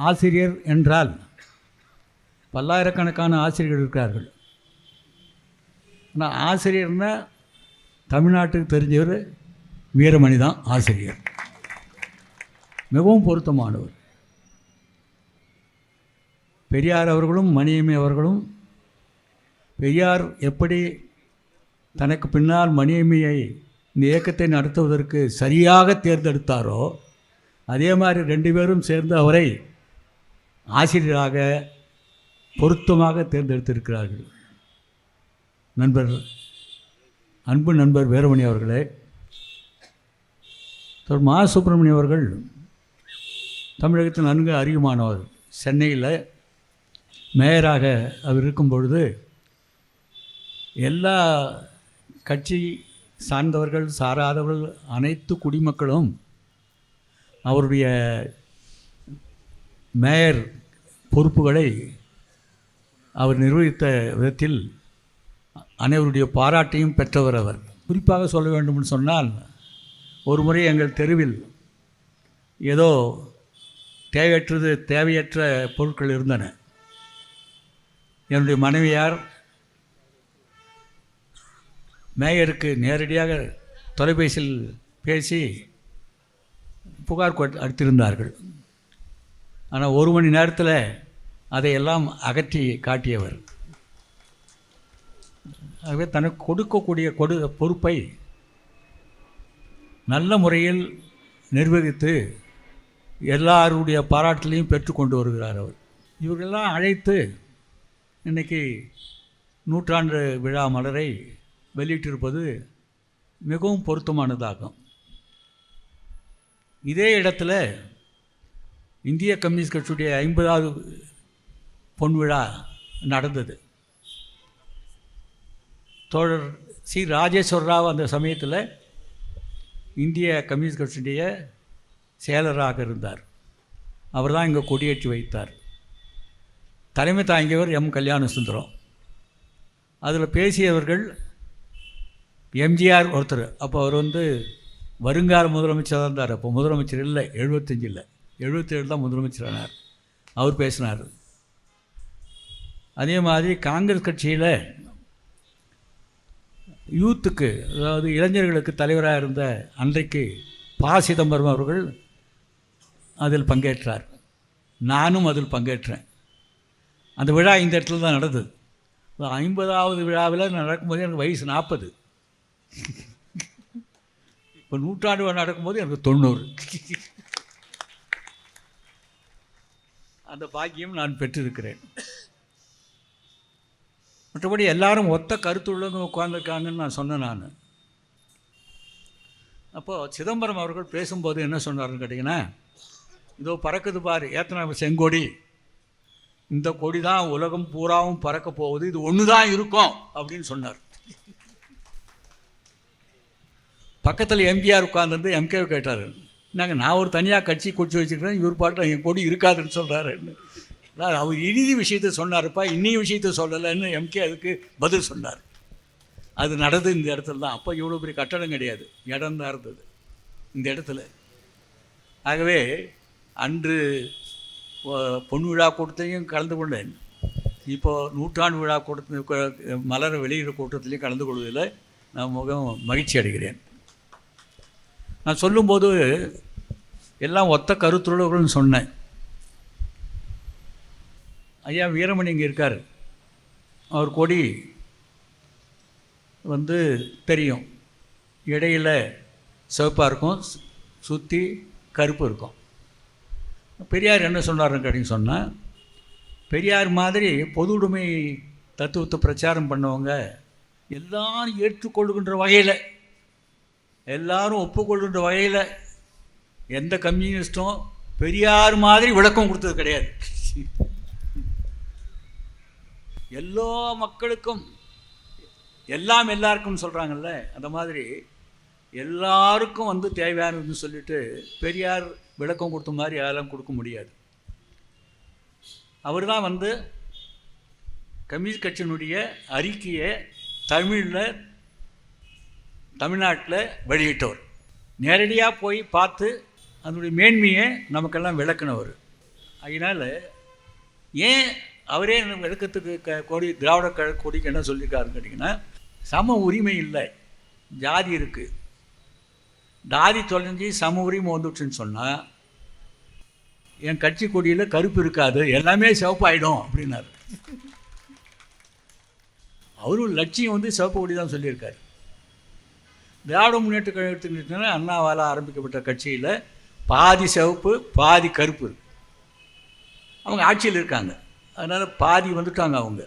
ஆசிரியர் என்றால் பல்லாயிரக்கணக்கான ஆசிரியர்கள் இருக்கிறார்கள். ஆனால் ஆசிரியர்னால் தமிழ்நாட்டுக்கு தெரிஞ்சவர் வீரமணி தான் ஆசிரியர். மிகவும் பொருத்தமானவர். பெரியார் அவர்களும் மணியம்மை அவர்களும் பெரியார் எப்படி தனக்கு பின்னால் மணியம்மையை இந்த இயக்கத்தை நடத்துவதற்கு சரியாக தேர்ந்தெடுத்தாரோ அதே மாதிரி ரெண்டு பேரும் சேர்ந்து அவரை ஆசிரியராக பொருத்தமாக தேர்ந்தெடுத்திருக்கிறார்கள். அன்பு நண்பர் வீரமணி அவர்களே, மா சுப்பிரமணியம் அவர்கள் தமிழகத்தில் நன்கு அறிவுமானவர். சென்னையில் மேயராக அவர் இருக்கும் பொழுது எல்லா கட்சி சார்ந்தவர்கள் சாராதவர்கள் அனைத்து குடிமக்களும் அவருடைய மேயர் பொறுப்புகளை அவர் நிர்வகித்த விதத்தில் அனைவருடைய பாராட்டையும் பெற்றவர் அவர். குறிப்பாக சொல்ல வேண்டும்னு சொன்னால், ஒரு முறை எங்கள் தெருவில் ஏதோ தேவையற்ற பொருட்கள் இருந்தன. என்னுடைய மனைவியார் மேயருக்கு நேரடியாக தொலைபேசியில் பேசி புகார் அளித்திருந்தார்கள். ஆனால் ஒரு மணி நேரத்தில் அதையெல்லாம் அகற்றி காட்டியவர். ஆகவே தனக்கு கொடுக்கக்கூடிய பொறுப்பை நல்ல முறையில் நிர்வகித்து எல்லாருடைய பாராட்டிலையும் பெற்றுக்கொண்டு வருகிறார் அவர். இவர்களெல்லாம் அழைத்து இன்றைக்கி நூற்றாண்டு விழா மலரை வெளியிட்டிருப்பது மிகவும் பொருத்தமானதாகும். இதே இடத்துல இந்திய கம்யூனிஸ்ட் கட்சியுடைய 50வது பொன் விழா நடந்தது. தோழர் சி ராஜேஸ்வர ராவ் அந்த சமயத்தில் இந்திய கம்யூனிஸ்ட் கட்சியுடைய செயலராக இருந்தார். அவர் தான் இங்கே கொடியேற்றி வைத்தார். தலைமை தாங்கியவர் எம் கல்யாண சுந்தரம். அதில் பேசியவர்கள் எம்ஜிஆர் ஒருத்தர். அப்போ அவர் வருங்கால முதலமைச்சர் தான் இருந்தார். அப்போ முதலமைச்சர் இல்லை, 75 இல்லை, 77 தான் முதலமைச்சரானார். அவர் பேசினார். அதே மாதிரி காங்கிரஸ் கட்சியில் யூத்துக்கு, அதாவது இளைஞர்களுக்கு தலைவராக இருந்த அன்றைக்கு ப. சிதம்பரம் அவர்கள் அதில் பங்கேற்றார். நானும் அதில் பங்கேற்றேன். அந்த விழா இந்த இடத்துல தான் நடந்தது. 50வது விழாவில் நடக்கும்போது எனக்கு வயசு 40. இப்போ நூற்றாண்டு விழா நடக்கும்போது எனக்கு 90. அந்த பாக்கியம் நான் பெற்றிருக்கிறேன். மற்றபடி எல்லாரும் ஒத்த கருத்துள்ளவங்க உட்கார்ந்துருக்காங்கன்னு நான் சொன்னேன். அப்போது சிதம்பரம் அவர்கள் பேசும்போது என்ன சொன்னார்னு கேட்டிங்கன்னா, இதோ பறக்குது பாரு ஏத்தனை செங்கொடி, இந்த கொடி தான் உலகம் பூராவும் பறக்க போகுது, இது ஒன்று தான் இருக்கும் அப்படின்னு சொன்னார். பக்கத்தில் எம்ஜிஆர் உட்கார்ந்து எம்கேவை கேட்டார், நாங்கள் நான் ஒரு தனியாக கட்சி கொச்சி வச்சுக்கிறேன், இவர் பாட்டில் என் கொடி இருக்காதுன்னு சொல்கிறாரு. அவர் இறுதி விஷயத்தை சொன்னார்ப்பா, இன்னைய விஷயத்தை சொல்லலைன்னு எம்கே அதுக்கு பதில் சொன்னார். அது நடந்தது இந்த இடத்துல தான். அப்போ இவ்வளோ பெரிய கட்டடம் கிடையாது, இடம் தான் இருந்தது இந்த இடத்துல. ஆகவே அன்று பொன் விழா கூட்டத்தையும் கலந்து கொண்டேன். இப்போது நூற்றாண்டு விழா கூட்டத்தில் மலரை வெளியிட கூட்டத்திலையும் கலந்து கொள்வதில் நான் மகிழ்ச்சி அடைகிறேன். நான் சொல்லும்போது எல்லாம் ஒத்த கருத்துள்ளவர்கள்னு சொன்னேன். ஐயா வீரமணி இங்கே இருக்கார். அவர் கொடி தெரியும், இடையில் சிவப்பாக இருக்கும், சுற்றி கருப்பு இருக்கும். பெரியார் என்ன சொன்னார்னு கேட்டிங்க சொன்னால், பெரியார் மாதிரி பொது உடைமை தத்துவத்தை பிரச்சாரம் பண்ணவங்க எல்லாரும் ஏற்றுக்கொள்கின்ற வகையில், எல்லாரும் ஒப்புக்கொள்கின்ற வகையில் எந்த கம்யூனிஸ்டும் பெரியார் மாதிரி விளக்கம் கொடுத்தது கிடையாது. எல்லா மக்களுக்கும் எல்லாம் எல்லாருக்கும் சொல்கிறாங்கல்ல, அந்த மாதிரி எல்லாருக்கும் தேவையானதுன்னு சொல்லிட்டு பெரியார் விளக்கம் கொடுத்த மாதிரி யாரெல்லாம் கொடுக்க முடியாது. அவர் தான் கம்யூனிஸ்ட் கட்சியினுடைய அறிக்கையை தமிழ்நாட்டில் வெளியிட்டவர். நேரடியாக போய் பார்த்து அதனுடைய மேன்மையை நமக்கெல்லாம் விளக்குனவர். அதனால் ஏன் அவரே விளக்கத்துக்கு கொடி திராவிட கழக கொடிக்கு என்ன சொல்லியிருக்காருன்னு கேட்டிங்கன்னா, சம உரிமை இல்லை, ஜாதி இருக்குது, ஜாதி தொலைஞ்சி சம உரிமை வந்துடுச்சுன்னு சொன்னால் என் கட்சி கொடியில் கருப்பு இருக்காது, எல்லாமே சிவப்பாயிடும் அப்படின்னாரு. அவரும் லட்சியம் வந்து சிவப்பு கொடி தான் சொல்லியிருக்காரு. திராவிட முன்னேற்ற கழகத்துக்கு அண்ணாவால் ஆரம்பிக்கப்பட்ட கட்சியில் பாதி சிவப்பு பாதி கருப்பு இருக்கு. அவங்க ஆட்சியில் இருக்காங்க, அதனால் பாதி வந்துட்டாங்க. அவங்க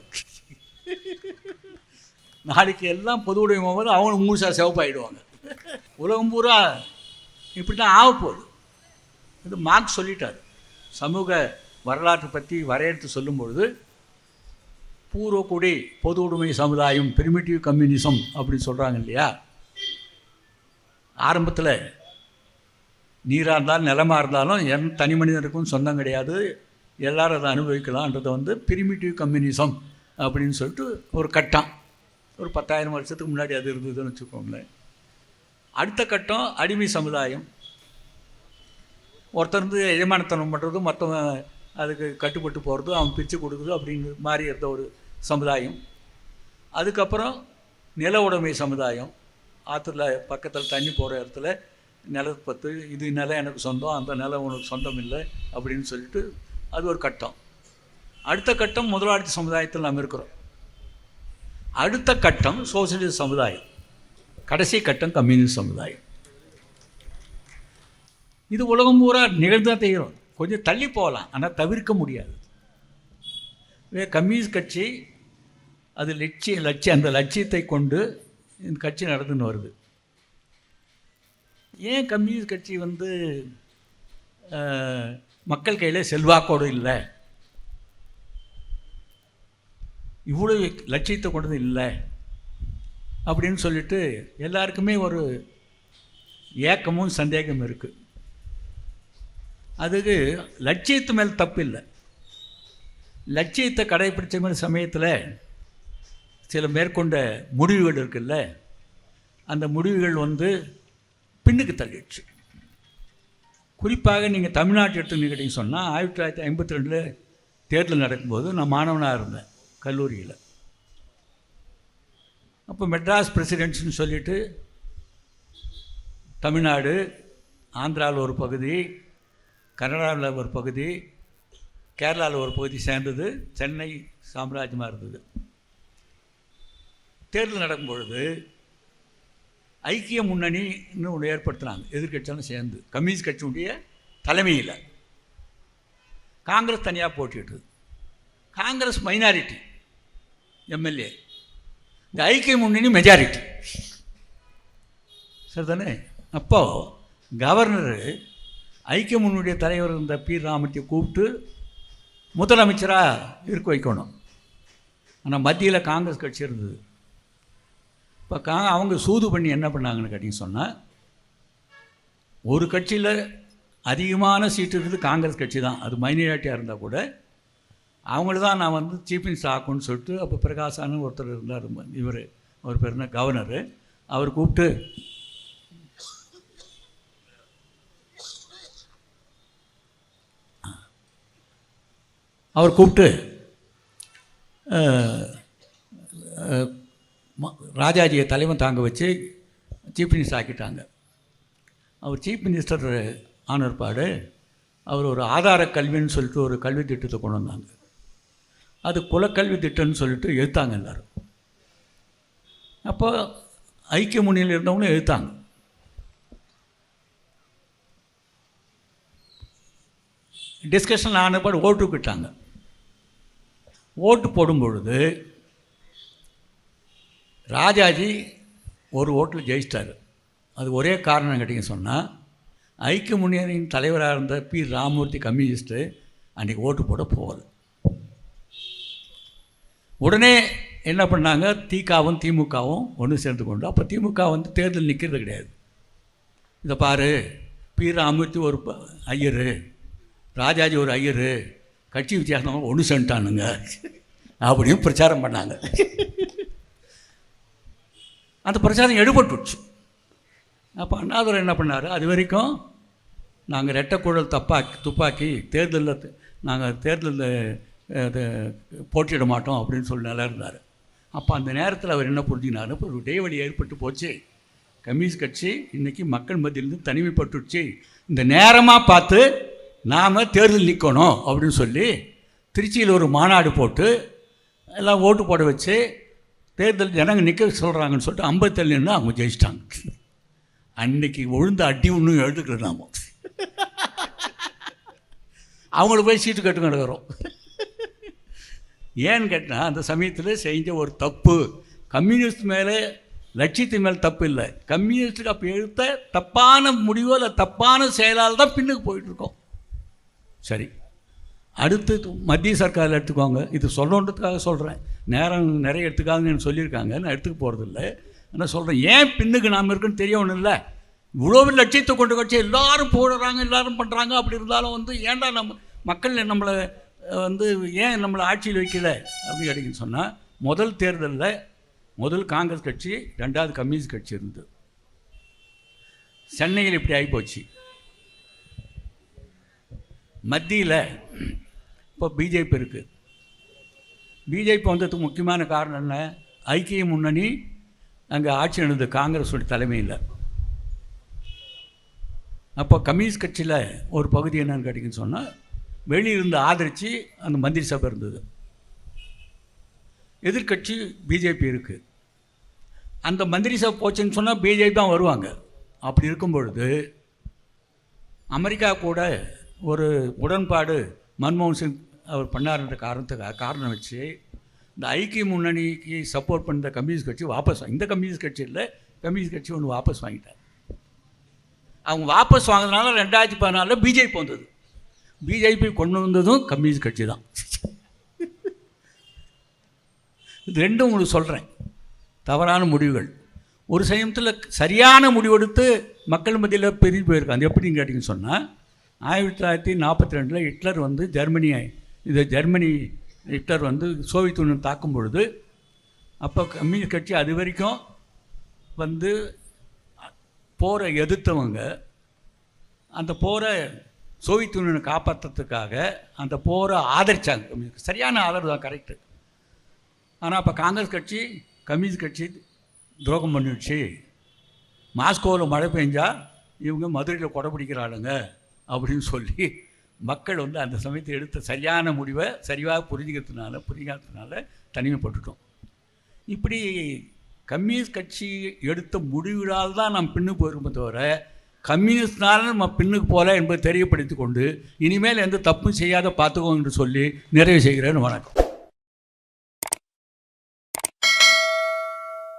நாளைக்கு எல்லாம் பொது உடைமை போது அவங்க முழுசாக சிவப்பாயிடுவாங்க. உலகம் பூரா இப்படி தான் ஆகப்போகுது. இது மார்க்ஸ் சொல்லிட்டார். சமூக வரலாற்றை பற்றி வரையறுத்து சொல்லும்பொழுது பூர்வக்குடி பொது உடைமை சமுதாயம் பிரிமிட்டிவ் கம்யூனிசம் அப்படின்னு சொல்கிறாங்க இல்லையா. ஆரம்பத்தில் நீராக இருந்தாலும் நிலமாக இருந்தாலும் தனி மனிதனுக்கும் சொந்தம் கிடையாது, எல்லோரும் அதை அனுபவிக்கலான்றதை வந்து பிரிமிட்டிவ் கம்யூனிசம் அப்படின்னு சொல்லிட்டு ஒரு கட்டம், ஒரு 10,000 வருஷத்துக்கு முன்னாடி அது இருந்ததுன்னு வச்சுக்கோங்களேன். அடுத்த கட்டம் அடிமை சமுதாயம். ஒருத்தர் வந்து எஜமானத்தனம் பண்ணுறது, மற்றவங்க அதுக்கு கட்டுப்பட்டு போகிறது, அவன் பிரித்து கொடுக்குறது அப்படின்னு மாறி இருந்த ஒரு சமுதாயம். அதுக்கப்புறம் நில உடைமை சமுதாயம். ஆற்றுல பக்கத்தில் தண்ணி போகிற இடத்துல நிலத்தை பற்றி இது நிலம் எனக்கு சொந்தம், அந்த நிலம் உனக்கு சொந்தம் இல்லை அப்படின்னு சொல்லிட்டு அது ஒரு கட்டம். அடுத்த கட்டம் முதலாளித்த சமுதாயத்தில் நாம் இருக்கிறோம். அடுத்த கட்டம் சோசியலிஸ்ட் சமுதாயம். கடைசி கட்டம் கம்யூனிஸ்ட் சமுதாயம். இது உலகம் பூரா நிகழ்ந்தான் தெரியும். கொஞ்சம் தள்ளி போகலாம், ஆனால் தவிர்க்க முடியாது. கம்யூனிஸ்ட் கட்சி அது லட்சியம் அந்த லட்சியத்தை கொண்டு இந்த கட்சி நடந்துன்னு வருது. ஏன் கம்யூனிஸ்ட் கட்சி வந்து மக்கள் கையில் செல்வாக்கோடு இல்லை, இவ்வளோ லட்சியத்தை கொண்டது இல்லை அப்படின்னு சொல்லிட்டு எல்லாருக்குமே ஒரு ஏக்கமும் சந்தேகம் இருக்குது. அதுக்கு லட்சியத்து மேல் தப்பு இல்லை. லட்சியத்தை கடைப்பிடிச்ச மாதிரி சமயத்தில் சில மேற்கொண்ட முடிவுகள் இருக்குல்ல, அந்த முடிவுகள் வந்து பின்னுக்கு தள்ளிடுச்சு. குறிப்பாக நீங்கள் தமிழ்நாட்டு எடுத்துக்கிட்டீங்கன்னு சொன்னால் 1952 தேர்தல் நடக்கும்போது நான் மாணவனாக இருந்தேன் கல்லூரியில். அப்போ மெட்ராஸ் பிரசிடென்ட்ஸ்னு சொல்லிட்டு தமிழ்நாடு, ஆந்திராவில் ஒரு பகுதி, கர்நாடகாவில் ஒரு பகுதி, கேரளாவில் ஒரு பகுதி சேர்ந்தது சென்னை சாம்ராஜ்யமாக இருந்தது. தேர்தல் நடக்கும் பொழுது ஐக்கிய முன்னணின்னு ஒன்று ஏற்படுத்தினாங்க, எதிர்கட்சியாலும் சேர்ந்து கம்யூனிஸ்ட் கட்சியுடைய தலைமையில். காங்கிரஸ் தனியாக போட்டியிட்டது. காங்கிரஸ் மைனாரிட்டி எம்எல்ஏ, இந்த ஐக்கிய முன்னணி மெஜாரிட்டி. சரிதானே? அப்போது கவர்னரு ஐக்கிய முன்னணியுடைய தலைவர் இருந்த பி ராமத்தை கூப்பிட்டு முதலமைச்சராக இருக்க வைக்கணும். ஆனால் மத்தியில் காங்கிரஸ் கட்சி இருந்தது. இப்போ அவங்க சூது பண்ணி என்ன பண்ணாங்கன்னு கேட்டிங்க சொன்னால், ஒரு கட்சியில் அதிகமான சீட்டு இருக்குது காங்கிரஸ் கட்சி தான், அது மைனாரிட்டியாக இருந்தால் கூட அவங்கள தான் நான் வந்து சீஃப் மினிஸ்டர் ஆக்குன்னு சொல்லிட்டு, அப்போ பிரகாசான்னு ஒருத்தர் இருந்தார், இவர் அவர் பேர் என்ன கவர்னரு, அவர் கூப்பிட்டு ராஜாஜியை தலைமை தாங்க வச்சு சீஃப் மினிஸ்டர் ஆக்கிட்டாங்க. அவர் சீஃப் மினிஸ்டர் ஆன ஏற்பாடு அவர் ஒரு ஆதார கல்வின்னு சொல்லிட்டு ஒரு கல்வி திட்டத்தை கொண்டு வந்தாங்க. அது குலக்கல்வி திட்டம்னு சொல்லிட்டு எழுத்தாங்க எல்லோரும். அப்போ ஐக்கிய முன்னணியில் இருந்தவங்களும் எழுத்தாங்க. டிஸ்கஷன் ஆனப்பாடு ஓட்டுக்கிட்டாங்க. ஓட்டு போடும் பொழுது ராஜாஜி ஒரு ஓட்டில் ஜெயிச்சிட்டார். அது ஒரே காரணம் கேட்டிங்க சொன்னால், ஐக்கிய முன்னணியின் தலைவராக இருந்த பி ராமமூர்த்தி கம்யூனிஸ்ட்டு அன்றைக்கி ஓட்டு போட போகல. உடனே என்ன பண்ணாங்க, திகாவும் திமுகவும் ஒன்று சேர்ந்து கொண்டு, அப்போ திமுக வந்து தேர்தல் நிற்கிறது கிடையாது. இதை பாரு, பி ராமமூர்த்தி ஒரு ஐயரு, ராஜாஜி ஒரு ஐயரு, கட்சி வித்தியாசம் ஒன்று சேர்ந்துட்டானுங்க அப்படின்னு பிரச்சாரம் பண்ணாங்க. அந்த பிரச்சாரம் எடுபட்டுச்சு. அப்போ அண்ணாதுரை என்ன பண்ணார், அது வரைக்கும் நாங்கள் ரெட்டைக்குழல் துப்பாக்கி தேர்தலில் நாங்கள் தேர்தலில் போட்டியிட மாட்டோம் அப்படின்னு சொல்லி நல்லா இருந்தார். அப்போ அந்த நேரத்தில் அவர் என்ன புரிஞ்சுக்கினாரு, இப்போ ஒரு இடைவெளி ஏற்பட்டு போச்சு, கம்யூனிஸ்ட் கட்சி இன்றைக்கி மக்கள் மத்தியிலிருந்து தனிமைப்பட்டுச்சு, இந்த நேரமாக பார்த்து நாம் தேர்தல் நிற்கணும் அப்படின்னு சொல்லி திருச்சியில் ஒரு மாநாடு போட்டு எல்லாம் ஓட்டு போட வச்சு தேர்தல் ஜனங்க நிற்க சொல்கிறாங்கன்னு சொல்லிட்டு 57 நின்று அவங்க ஜெயிச்சிட்டாங்க. அன்றைக்கி விழுந்த அடி ஒன்றும் எழுதுக்கிறது நாம அவங்களுக்கு போய் சீட்டு கட்டு கிடக்கிறோம். ஏன்னு கேட்டால் அந்த சமயத்தில் செஞ்ச ஒரு தப்பு, கம்யூனிஸ்ட் மேலே லட்சியத்து மேலே தப்பு இல்லை, கம்யூனிஸ்ட்டுக்கு அப்போ எடுத்த தப்பான முடிவோ இல்லை தப்பான செயலால் தான் பின்னுக்கு போயிட்டுருக்கோம். சரி, அடுத்து மத்திய சர்க்காரில் எடுத்துக்கோங்க. இது சொல்லணுன்றதுக்காக சொல்கிறேன், நேரம் நிறைய எடுத்துக்காங்கன்னு சொல்லியிருக்காங்க, நான் எடுத்துக்க போகிறதில்ல. ஆனால் சொல்கிறேன், ஏன் பின்னுக்கு நாம் இருக்குன்னு தெரிய ஒன்றும் இல்லை. இவ்வளோ லட்சியத்தை கொண்டு கட்சி எல்லோரும் போடுறாங்க, எல்லோரும் பண்ணுறாங்க. அப்படி இருந்தாலும் ஏன்டா நம்ம மக்கள் நம்மளை ஏன் நம்மளை ஆட்சியில் வைக்கல அப்படின்னு கேட்டிங்கன்னு சொன்னால், முதல் தேர்தலில் முதல் காங்கிரஸ் கட்சி, ரெண்டாவது கம்யூனிஸ்ட் கட்சி இருந்தது. சென்னையில் இப்படி ஆகிப்போச்சு. மத்தியில் இப்போ பிஜேபி இருக்குது. பிஜேபி வந்ததுக்கு முக்கியமான காரணம் என்ன, ஐக்கிய முன்னணி அங்கே ஆட்சி நடந்தது காங்கிரஸோட தலைமையில். அப்போ கம்யூனிஸ்ட் கட்சியில் ஒரு பகுதி என்னன்னு கேட்டிங்கன்னு சொன்னால், வெளியிருந்து ஆதரித்து அந்த மந்திரி சபை இருந்தது. எதிர்கட்சி பிஜேபி இருக்குது. அந்த மந்திரி சபை போச்சுன்னு சொன்னால் பிஜேபி தான் வருவாங்க. அப்படி இருக்கும் பொழுது அமெரிக்கா கூட ஒரு உடன்பாடு மன்மோகன் சிங் அவர் பண்ணார்ன்ற காரணம் வச்சு இந்த ஐக்கிய முன்னணிக்கு சப்போர்ட் பண்ணுற கம்யூனிஸ்ட் கட்சி வாபஸ் இந்த கம்யூனிஸ்ட் கட்சி இல்லை, கம்யூனிஸ்ட் கட்சி ஒன்று வாபஸ் வாங்கிட்டார். அவங்க வாபஸ் வாங்கினதுனால 2014 பிஜேபி வந்தது. பிஜேபி கொண்டு வந்ததும் கம்யூனிஸ்ட் கட்சி தான். இது ரெண்டும் உங்களுக்கு சொல்கிறேன், தவறான முடிவுகள். ஒரு சமயத்தில் சரியான முடிவெடுத்து மக்கள் மத்தியில் பெரிய போயிருக்காங்க. அது எப்படின்னு கேட்டிங்கன்னு சொன்னால், 1942 Hitler Germany Hitler Soviet union தாக்கும் பொழுது, அப்போ கம்யூனிஸ்ட் கட்சி அது வரைக்கும் போரை எதிர்த்தவங்க அந்த போரை சோவியத் யூனியனை காப்பாற்றுறதுக்காக அந்த போரை ஆதரித்தாங்க. சரியான ஆதரவு தான், கரெக்டு. ஆனால் அப்போ காங்கிரஸ் கட்சி கம்யூனிஸ்ட் கட்சி துரோகம் பண்ணிடுச்சு, மாஸ்கோவில் மழை பெஞ்சால் இவங்க மதுரையில் கொடை பிடிக்கிறாளுங்க அப்படின்னு சொல்லி மக்கள் அந்த சமயத்தை எடுத்த சரியான முடிவை சரியாக புரிஞ்சுக்கிறதுனால தனிமைப்பட்டுட்டோம். இப்படி கம்யூனிஸ்ட் கட்சி எடுத்த முடிவுகளால் தான் நாம் பின்னுக்கு போயிருக்கோமே தவிர, கம்யூனிஸ்ட்னால நம்ம பின்னுக்கு போகல என்பதை தெரியப்படுத்தி கொண்டு இனிமேல் எந்த தப்பும் செய்யாத பார்த்துக்கோங்க என்று சொல்லி நிறைவு செய்கிறேன். வணக்கம்.